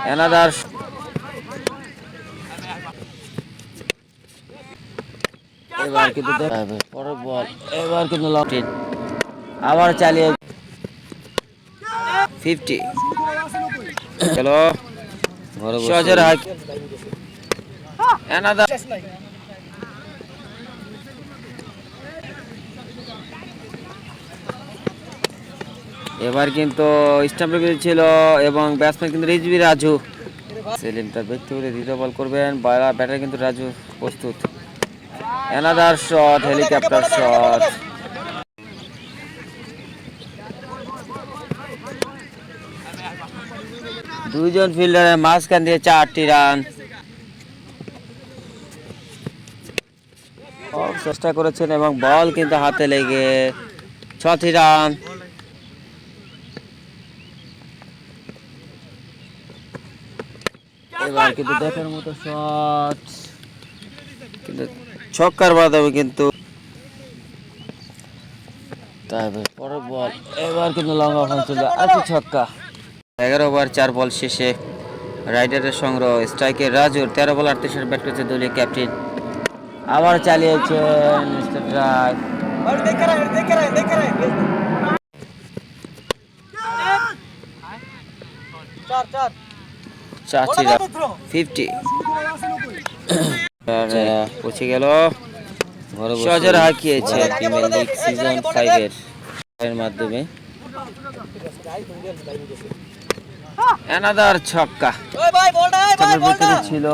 another এবার কিন্তু পরের বল এবার কিন্তু লং আবার চালিয়ে 50 চলো সজর হাই অ্যানাদার এবার কিন্তু স্টাম্পে ছিল এবং ব্যাটসম্যান কিন্তু রিজভি রাজু সেলিম তার ব্যক্তিগত দ্বিতীয় বল করবেন ব্যাটার কিন্তু রাজু প্রস্তুত অ্যানাদার শট হেলিকপ্টার শট দুইজন ফিল্ডারের মাঝখান দিয়ে 4টি রান চেষ্টা করেছেন এবং বল কিন্তু হাতে লেগে 6টি রান এবার কিন্তু দেখার মতো শট কিন্তু ছক্কার মাধ্যমে কিন্তু তারপর পরের বল এবার কিন্তু লং অফ ছিল আছে ছক্কা 11 ওভার 4 বল শেষে রাইডারের সংগ্রহ স্ট্রাইকের রাজুর 13 বল 38 রান ব্যাট করেছে দলীয় ক্যাপ্টেন আবার চালিয়েছেন স্ট্রাইক চারটি 50 পৌঁছে গেল সজর হাঁকিয়েছে প্রিমিয়ার লিগ সিজন 5 এর মাধ্যমে অ্যানাদার ছক্কা ছিল